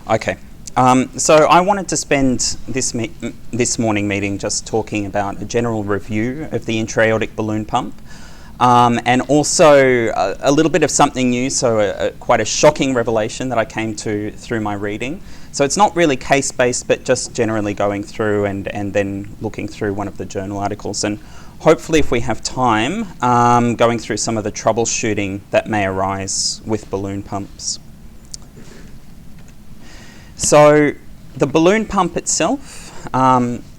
Okay. So I wanted to spend this morning meeting just talking about a general review of the intra-aortic balloon pump, and also a little bit of something new, so quite a shocking revelation that I came to through my reading. So it's not really case-based, but just generally going through and then looking through one of the journal articles, and hopefully if we have time, going through some of the troubleshooting that may arise with balloon pumps. So the balloon pump itself,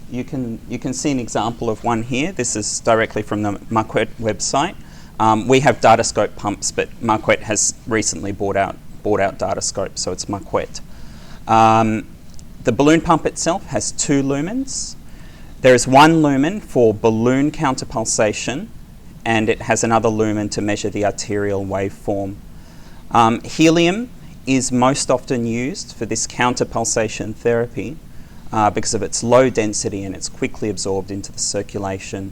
you can see an example of one here. This is directly from the MEK website. We have Datascope pumps, but MEK has recently bought out Datascope, so it's MEK. The balloon pump itself has 2 lumens. There is 1 lumen for balloon counterpulsation, and it has another lumen to measure the arterial waveform. Helium is most often used for this counterpulsation therapy because of its low density, and it's quickly absorbed into the circulation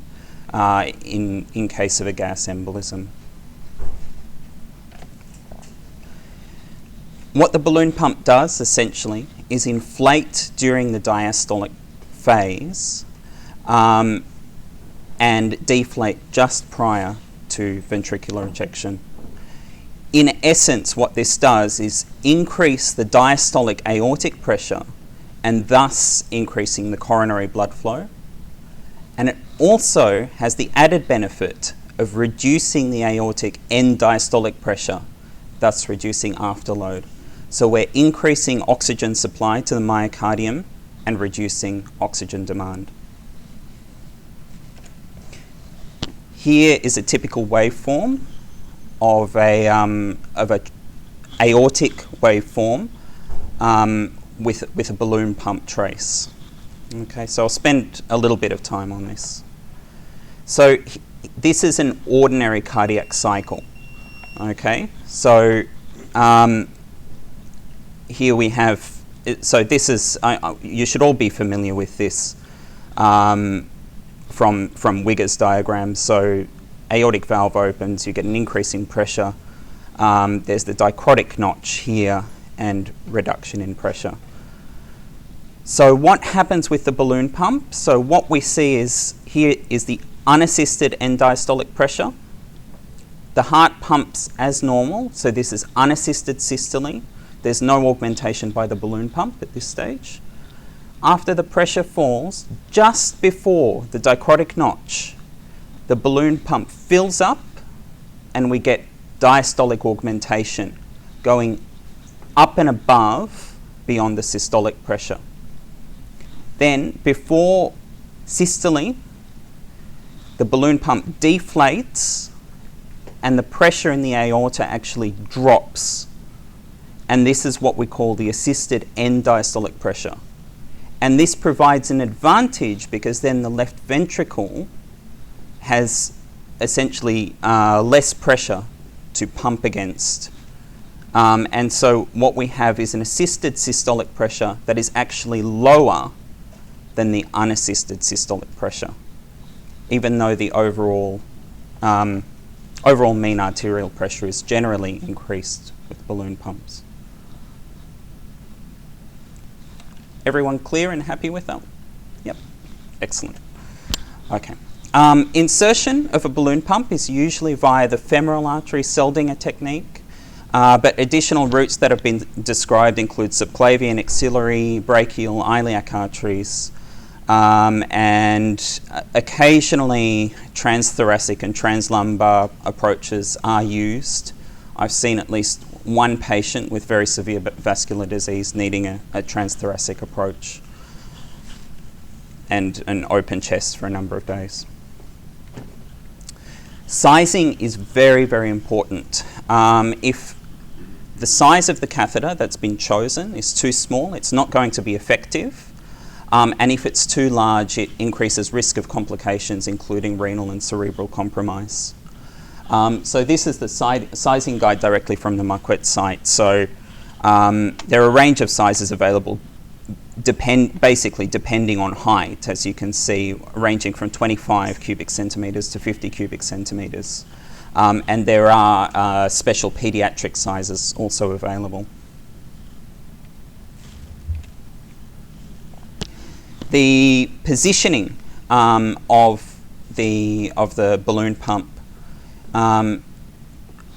in case of a gas embolism. What the balloon pump does essentially is inflate during the diastolic phase and deflate just prior to ventricular ejection. In essence, what this does is increase the diastolic aortic pressure and thus increasing the coronary blood flow. And it also has the added benefit of reducing the aortic end diastolic pressure, thus reducing afterload. So we're increasing oxygen supply to the myocardium and reducing oxygen demand. Here is a typical waveform of a aortic waveform with a balloon pump trace. Okay, so I'll spend a little bit of time on this. So this is an ordinary cardiac cycle. Okay, so here we have. So this is. You should all be familiar with this from Wigger's diagram. So aortic valve opens, you get an increase in pressure. There's the dichrotic notch here and reduction in pressure. So what happens with the balloon pump? So what we see is here is the unassisted end diastolic pressure. The heart pumps as normal, so this is unassisted systole. There's no augmentation by the balloon pump at this stage. After the pressure falls, just before the dichrotic notch, the balloon pump fills up and we get diastolic augmentation going up and above beyond the systolic pressure. Then before systole, the balloon pump deflates and the pressure in the aorta actually drops. And this is what we call the assisted end diastolic pressure. And this provides an advantage because then the left ventricle has essentially less pressure to pump against. And so what we have is an assisted systolic pressure that is actually lower than the unassisted systolic pressure, even though the overall mean arterial pressure is generally increased with balloon pumps. Everyone clear and happy with that? Yep, excellent. Okay. Insertion of a balloon pump is usually via the femoral artery Seldinger technique, but additional routes that have been described include subclavian, axillary, brachial, iliac arteries, and occasionally transthoracic and translumbar approaches are used. I've seen at least one patient with very severe vascular disease needing a transthoracic approach and an open chest for a number of days. Sizing is very, very important. If the size of the catheter that's been chosen is too small, it's not going to be effective. And if it's too large, it increases risk of complications, including renal and cerebral compromise. So this is the sizing guide directly from the MEK site. So there are a range of sizes available, basically depending on height, as you can see, ranging from 25 cubic centimetres to 50 cubic centimetres. And there are special pediatric sizes also available. The positioning of the balloon pump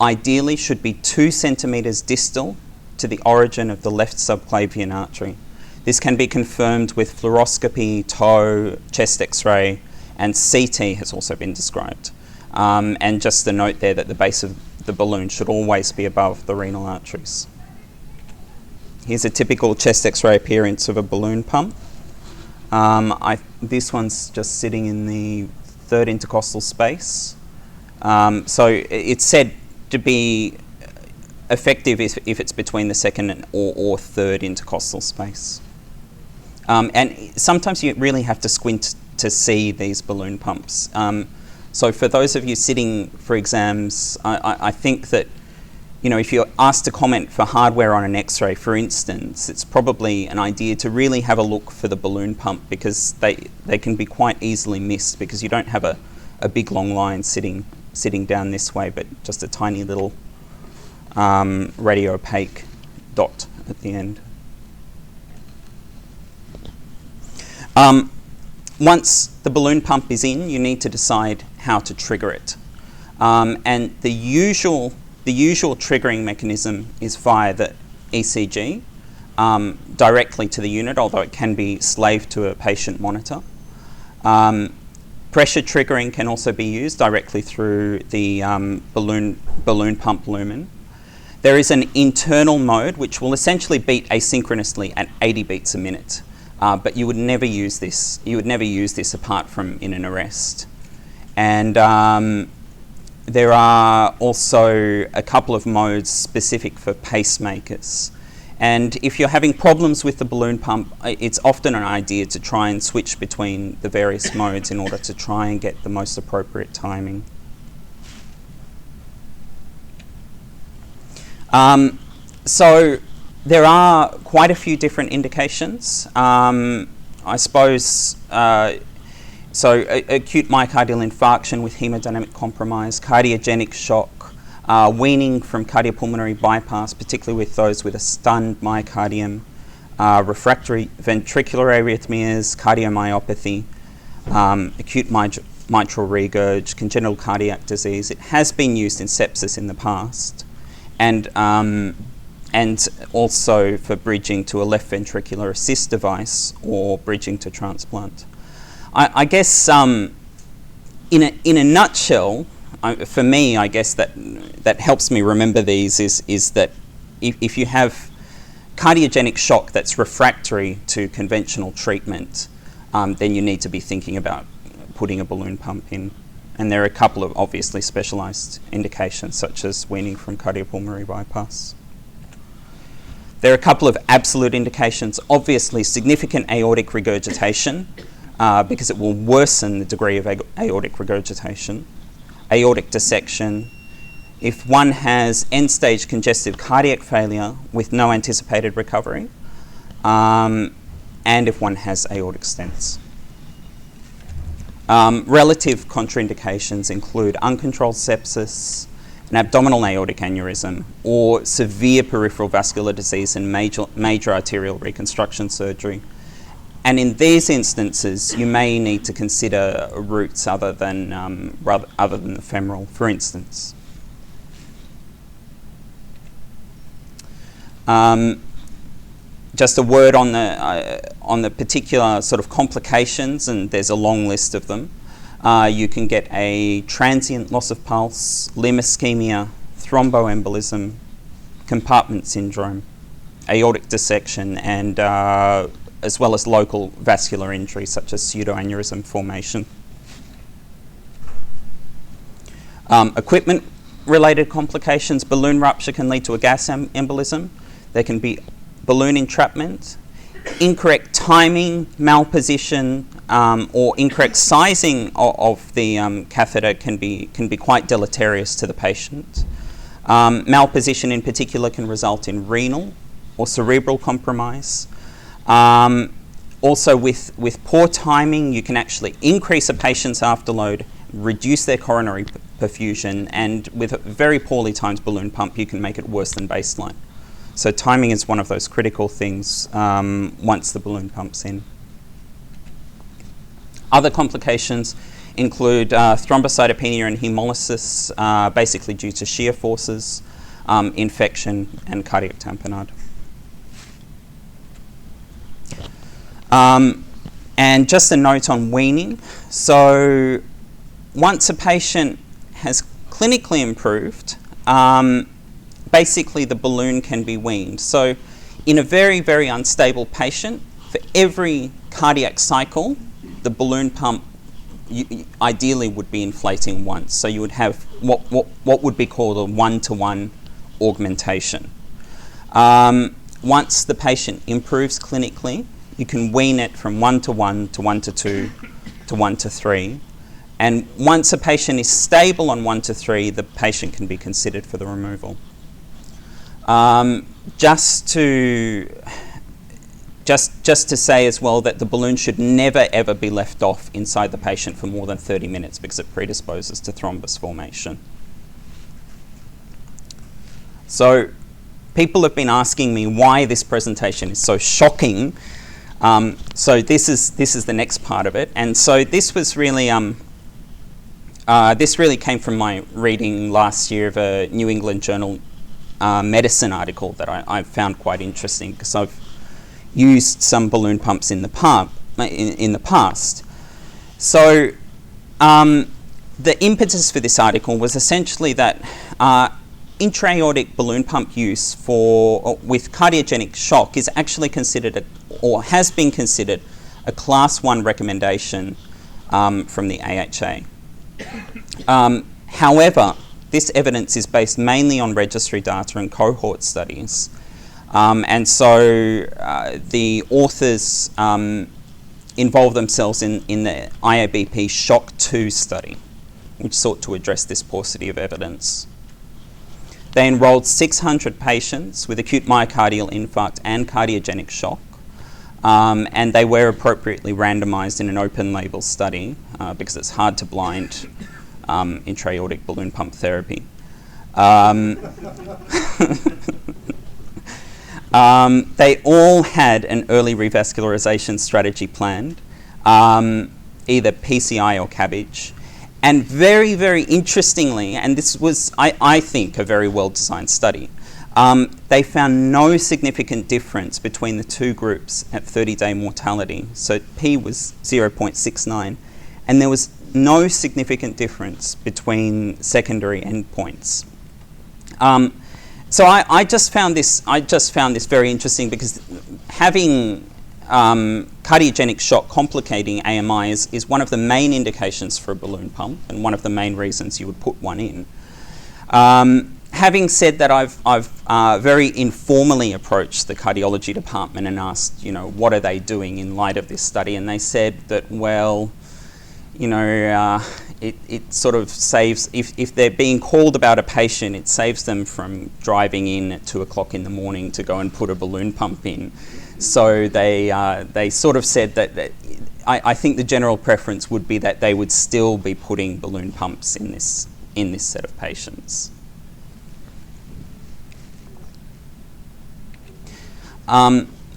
ideally should be 2 centimetres distal to the origin of the left subclavian artery. This can be confirmed with fluoroscopy, TOE, chest X-ray, and CT has also been described. And just the note there that the base of the balloon should always be above the renal arteries. Here's a typical chest X-ray appearance of a balloon pump. This one's just sitting in the third intercostal space. So it's said to be effective if it's between the second or third intercostal space. And sometimes you really have to squint to see these balloon pumps. So for those of you sitting for exams, I think that, you know, if you're asked to comment for hardware on an X-ray, for instance, it's probably an idea to really have a look for the balloon pump, because they can be quite easily missed because you don't have a big long line sitting down this way, but just a tiny little radio opaque dot at the end. Once the balloon pump is in, you need to decide how to trigger it. And the usual triggering mechanism is via the ECG, directly to the unit, although it can be slaved to a patient monitor. Pressure triggering can also be used directly through the balloon pump lumen. There is an internal mode which will essentially beat asynchronously at 80 beats a minute. But you would never use this. You would never use this apart from in an arrest. And there are also a couple of modes specific for pacemakers. And if you're having problems with the balloon pump, it's often an idea to try and switch between the various modes in order to try and get the most appropriate timing. So there are quite a few different indications. I suppose, acute myocardial infarction with hemodynamic compromise, cardiogenic shock, weaning from cardiopulmonary bypass, particularly with those with a stunned myocardium, refractory ventricular arrhythmias, cardiomyopathy, acute mitral regurg, congenital cardiac disease. It has been used in sepsis in the past, and also for bridging to a left ventricular assist device or bridging to transplant. I guess in a nutshell, for me, I guess that helps me remember these is that if you have cardiogenic shock that's refractory to conventional treatment, then you need to be thinking about putting a balloon pump in. And there are a couple of obviously specialised indications, such as weaning from cardiopulmonary bypass. There are a couple of absolute indications. Obviously, significant aortic regurgitation, because it will worsen the degree of aortic regurgitation. Aortic dissection. If one has end-stage congestive cardiac failure with no anticipated recovery, and if one has aortic stents. Relative contraindications include uncontrolled sepsis, an abdominal aortic aneurysm, or severe peripheral vascular disease and major arterial reconstruction surgery. And in these instances, you may need to consider routes other than the femoral, for instance. Just a word on the particular sort of complications, and there's a long list of them. You can get a transient loss of pulse, limb ischemia, thromboembolism, compartment syndrome, aortic dissection, and as well as local vascular injury such as pseudoaneurysm formation. Equipment-related complications: balloon rupture can lead to a gas embolism. There can be balloon entrapment. Incorrect timing, malposition, or incorrect sizing of the catheter can be quite deleterious to the patient. Malposition in particular can result in renal or cerebral compromise. Also with poor timing, you can actually increase a patient's afterload, reduce their coronary perfusion, and with a very poorly timed balloon pump, you can make it worse than baseline. So timing is one of those critical things once the balloon pump's in. Other complications include thrombocytopenia and hemolysis, basically due to shear forces, infection, and cardiac tamponade. And just a note on weaning. So once a patient has clinically improved, basically the balloon can be weaned. So in a very, very unstable patient, for every cardiac cycle, the balloon pump ideally would be inflating once. So you would have what would be called a one-to-one augmentation. Once the patient improves clinically, you can wean it from 1-to-1 to 1-to-2 to 1-to-3. And once a patient is stable on 1-to-3, the patient can be considered for the removal. Just to say as well that the balloon should never ever be left off inside the patient for more than 30 minutes because it predisposes to thrombus formation. So people have been asking me why this presentation is so shocking. So this is the next part of it, and so this was really this really came from my reading last year of a New England Journal medicine article that I found quite interesting because I've used some balloon pumps in the past. So the impetus for this article was essentially that intra-aortic balloon pump use with cardiogenic shock is actually considered or has been considered a Class 1 recommendation from the AHA. However, this evidence is based mainly on registry data and cohort studies. And so the authors involved themselves in the IABP SHOCK 2 study, which sought to address this paucity of evidence. They enrolled 600 patients with acute myocardial infarct and cardiogenic shock, and they were appropriately randomized in an open label study because it's hard to blind intra-aortic balloon pump therapy. They all had an early revascularization strategy planned, either PCI or CABG. And very, very interestingly, and this was, I think, a very well-designed study, they found no significant difference between the two groups at 30-day mortality. So P was 0.69, and there was no significant difference between secondary endpoints. So I just found this very interesting because having cardiogenic shock complicating AMI is one of the main indications for a balloon pump and one of the main reasons you would put one in. Having said that, I've very informally approached the cardiology department and asked, what are they doing in light of this study? And they said that, well, it sort of saves, if they're being called about a patient, it saves them from driving in at 2 o'clock in the morning to go and put a balloon pump in. So they sort of said that I think the general preference would be that they would still be putting balloon pumps in this set of patients.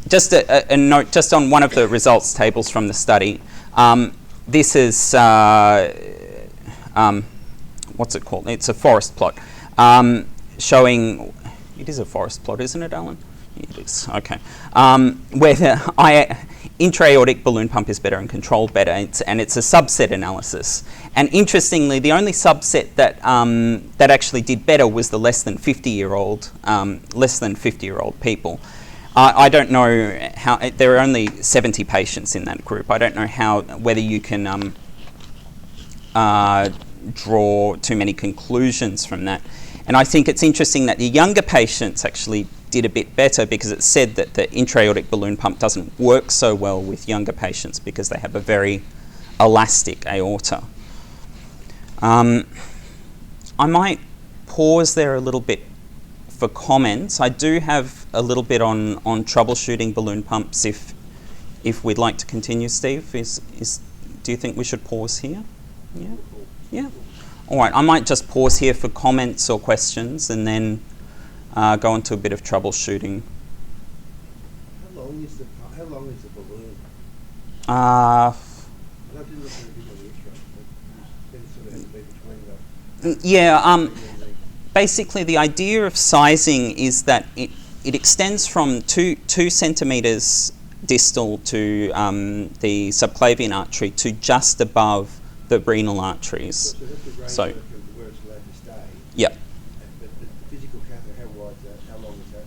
Just a note, just on one of the results tables from the study. This is, what's it called? It's a forest plot showing, it is a forest plot, isn't it, Alan? It is, okay. Where the intra-aortic balloon pump is better and controlled better, and it's a subset analysis. And interestingly, the only subset that actually did better was the less than 50-year-old people. I don't know how, there are only 70 patients in that group. I don't know whether you can draw too many conclusions from that. And I think it's interesting that the younger patients actually did a bit better because it said that the intra-aortic balloon pump doesn't work so well with younger patients because they have a very elastic aorta. I might pause there a little bit for comments. I do have a little bit on troubleshooting balloon pumps if we'd like to continue, Steve. Do you think we should pause here? Yeah. All right, I might just pause here for comments or questions and then go into a bit of troubleshooting. How long is the balloon? I didn't look at it on the X-ray, but then sort of had to be between the... Yeah, basically the idea of sizing is that it extends from 2 centimetres distal to the subclavian artery to just above the renal arteries. So that's the range So, of where it's allowed to stay. yep. But the physical catheter, how wide is that? How long is that?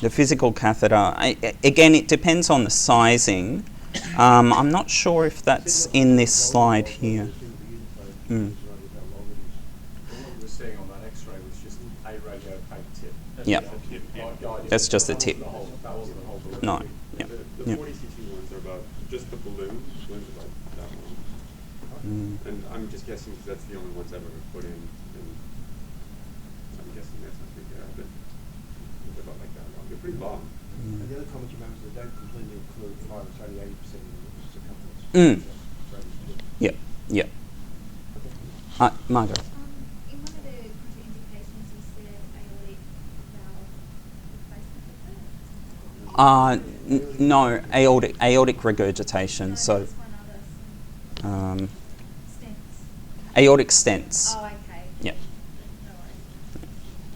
The physical catheter, again, it depends on the sizing. I'm not sure if that's in this slide here. Mm. What we were seeing on that X-ray was just a radiopaque tip. Yep. That's just the tip. That wasn't the whole balloon. No. Yep. The Yep. 40 cc ones are about just the balloons are about that one. Mm. And I'm just guessing because that's the only ones I've ever put in. And I'm guessing that's not big, but they're about like that long. They're pretty long. And the other comment you made was they don't completely include five, it's only 80% of the circumference. Mm. So Yep. Yep. Margaret. In one of the contraindications, you said aortic valve replacement. No, aortic regurgitation. No, So, there's one other. um, Stents. aortic stents. Oh, okay. Yep. No worries.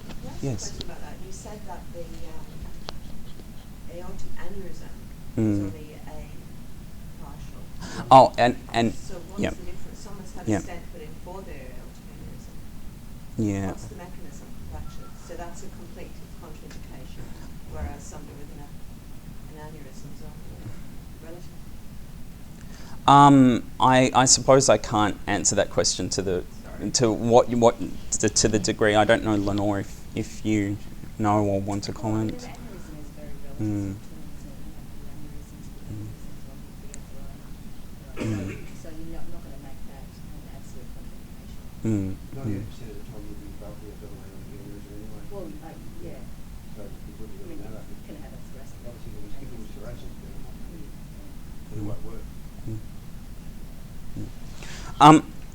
Can I ask Yes. a question about that? You said that the aortic aneurysm Mm. is only a partial. Oh, and So what's yep. the difference? Someone's had Yep. a stent put in for their aortic aneurysm. Yeah. What's the mechanism of action? So that's a complete contraindication, whereas somebody with an aneurysm is only relative. I suppose I can't answer that question to the to the degree. I don't know, Lenore, if you know or want to comment. Aneurysm is very relative Mm. So you're not going to make that an absolute contraindication. 98% of the time you'll be above the double aortic aneurysm anyway. Well, yeah, So it wouldn't really matter. you can have a thoracic. Obviously, if it was thoracic, then it won't work.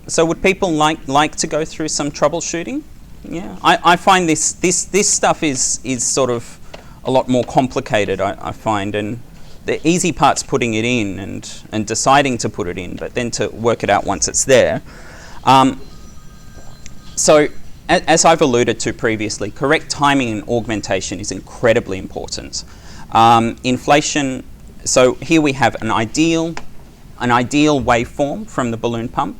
So would people like to go through some troubleshooting? Yeah, I find this stuff is sort of a lot more complicated. I find, and the easy part's putting it in and deciding to put it in, but then to work it out once it's there. So as I've alluded to previously, correct timing and augmentation is incredibly important. Inflation. So here we have an ideal waveform from the balloon pump.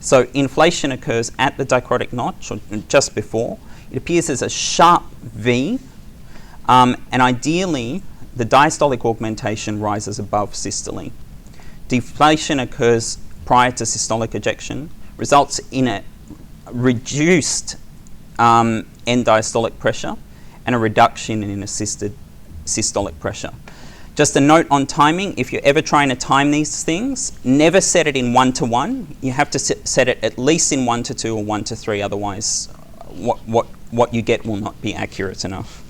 So inflation occurs at the dicrotic notch, or just before. It appears as a sharp V, and ideally, the diastolic augmentation rises above systole. Deflation occurs prior to systolic ejection, results in a reduced end diastolic pressure and a reduction in assisted systolic pressure. Just a note on timing, if you're ever trying to time these things, never set it in 1-to-1. You have to set it at least in 1-to-2 or 1-to-3, otherwise what you get will not be accurate enough.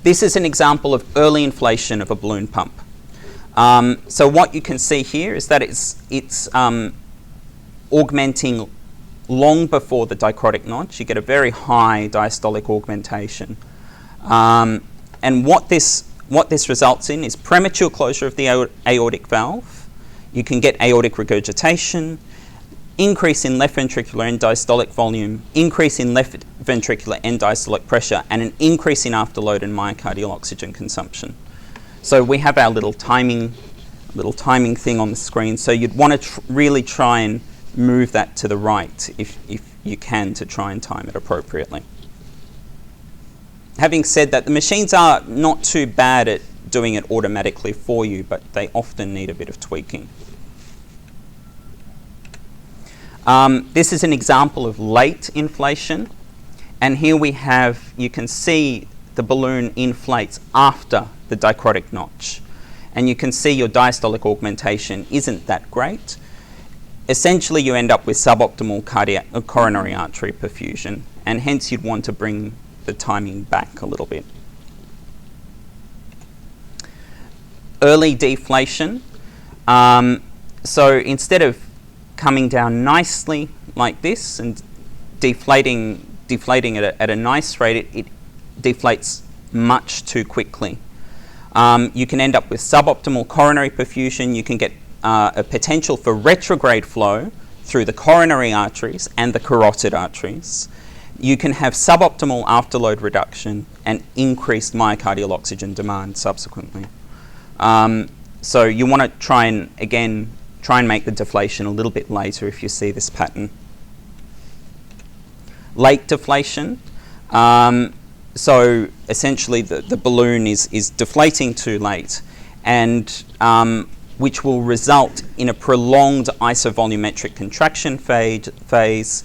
This is an example of early inflation of a balloon pump. So what you can see here is that it's augmenting long before the dicrotic notch. You get a very high diastolic augmentation. And what this results in is premature closure of the aortic valve. You can get aortic regurgitation, increase in left ventricular end diastolic volume, increase in left ventricular end diastolic pressure, and an increase in afterload and myocardial oxygen consumption. So we have our little timing thing on the screen. So you'd want to really try and move that to the right if you can, to try and time it appropriately. Having said that, the machines are not too bad at doing it automatically for you, but they often need a bit of tweaking. This is an example of late inflation, and here you can see the balloon inflates after the dicrotic notch, and you can see your diastolic augmentation isn't that great. Essentially, you end up with suboptimal coronary artery perfusion, and hence you'd want to bring the timing back a little bit. Early deflation. So instead of coming down nicely like this and deflating at a nice rate, it deflates much too quickly. You can end up with suboptimal coronary perfusion. You can get a potential for retrograde flow through the coronary arteries and the carotid arteries. You can have suboptimal afterload reduction and increased myocardial oxygen demand subsequently. So you want to try and make the deflation a little bit later if you see this pattern. Late deflation. So essentially the balloon is deflating too late, and which will result in a prolonged isovolumetric contraction phase,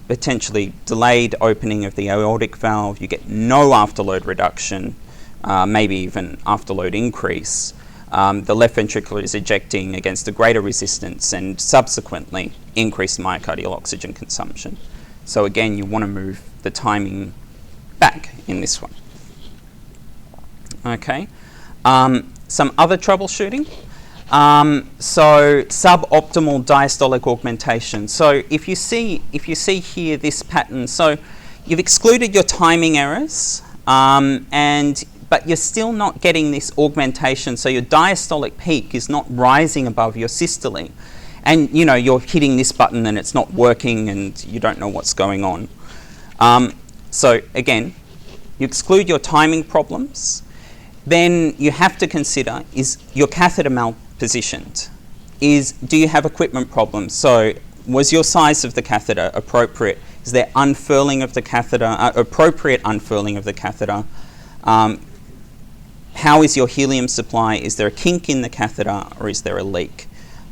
potentially delayed opening of the aortic valve. You get no afterload reduction, maybe even afterload increase. The left ventricle is ejecting against a greater resistance and subsequently increased myocardial oxygen consumption. So again, you want to move the timing back in this one. Okay. Some other troubleshooting. So suboptimal diastolic augmentation. So if you see here this pattern, so you've excluded your timing errors, but you're still not getting this augmentation. So your diastolic peak is not rising above your systole, and you're hitting this button and it's not working, and you don't know what's going on. So again, you exclude your timing problems. Then you have to consider, is your catheter malpositioned? Do you have equipment problems? So was your size of the catheter appropriate? Is there unfurling of the catheter, appropriate unfurling of the catheter? How is your helium supply? Is there a kink in the catheter, or is there a leak?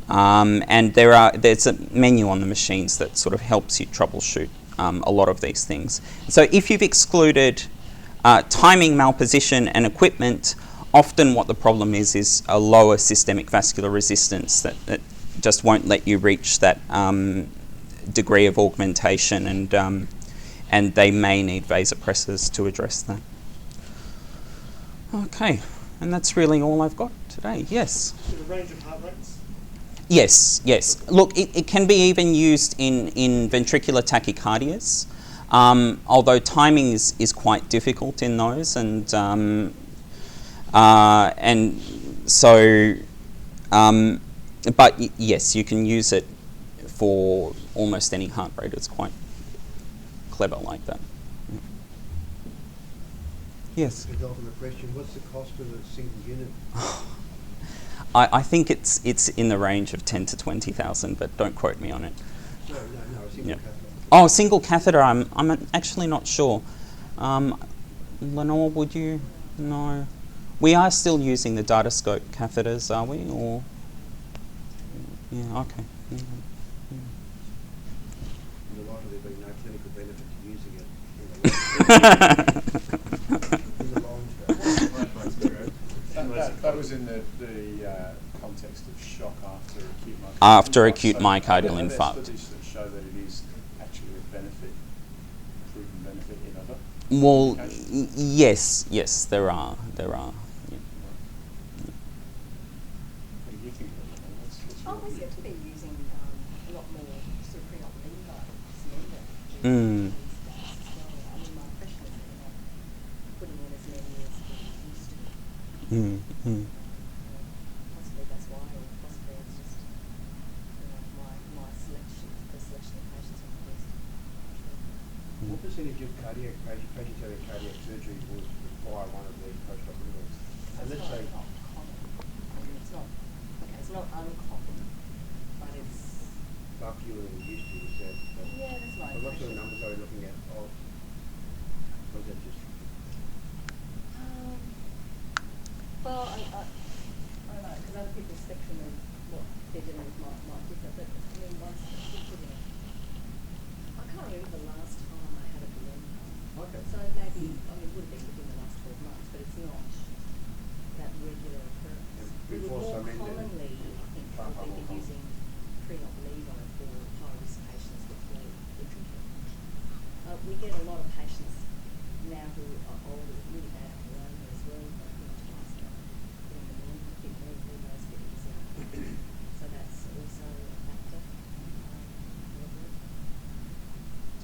And there's a menu on the machines that sort of helps you troubleshoot a lot of these things. So if you've excluded timing, malposition and equipment, often what the problem is a lower systemic vascular resistance that just won't let you reach that degree of augmentation, and they may need vasopressors to address that. Okay, and that's really all I've got today. Yes? So the range of heart rates? Yes. Look, it can be even used in ventricular tachycardias, although timing is quite difficult in those, and so, but yes, you can use it for almost any heart rate. It's quite clever like that. Yes? The ultimate question, what's the cost of a single unit? I think it's in the range of 10 to 20,000, but don't quote me on it. No, a single catheter. Oh, single catheter. I'm actually not sure. Lenore, would you? No. We are still using the Datascope catheters, are we? Or yeah, okay. There's likely to be no clinical benefit to using it in the long term. That was in the context of shock after acute myocardial After acute myocardial infarct. infarct. Are there studies that show that it is actually a benefit, proven benefit in other? Well, indications? yes, there are. Yeah. What do you think? We seem to be using a lot more sort of pre-op levo, Mm. I mean, my impression is that we're not putting in as many as we used to. Possibly that's why, or possibly it's just my selection, the selection of patients on the list. What percentage of cardiac patients having cardiac surgery would require one of these post-op levels? And let's say, Not common. I mean, it's not uncommon, but it's. far fewer than we used to, you said. Yeah, that's my But what sort of impression. numbers are we looking at? Or was that just... Well, I don't know, because other people's spectrum of what they're dealing with might differ, but I mean, once I can't remember the last time I had a balloon pump. Okay. So maybe, I mean, it would have been within the last 12 months, but it's not that regular occurrence. Yeah, We would before more some ended. commonly, I think, Far more probably be common. using pre-op levo for high-risk patients before ventricular function. We get a lot of patients now who are older with really bad pneumonia as well, but twice now, getting them in, I think levo's a bit easier. So that's also a factor.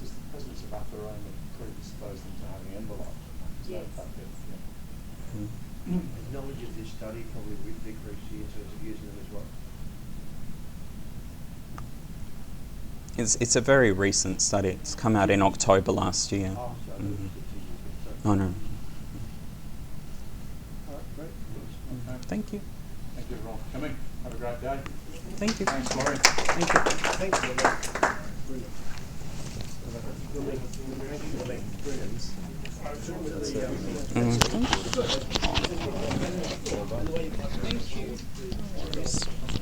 Does the presence of atheroma predispose them to having envelope? Is that Yes. a factor? Yeah. knowledge of this study probably would decrease the incidence of using them as well. It's a very recent study. It's come out in October last year. Oh, so Mhm. so- I know. All right, great. Okay. Thank you. Thank you everyone for coming. Have a great day. Thank you. Thanks, Laurie. Thank you. Thanks for that. Brilliant. Brilliant. Mhm.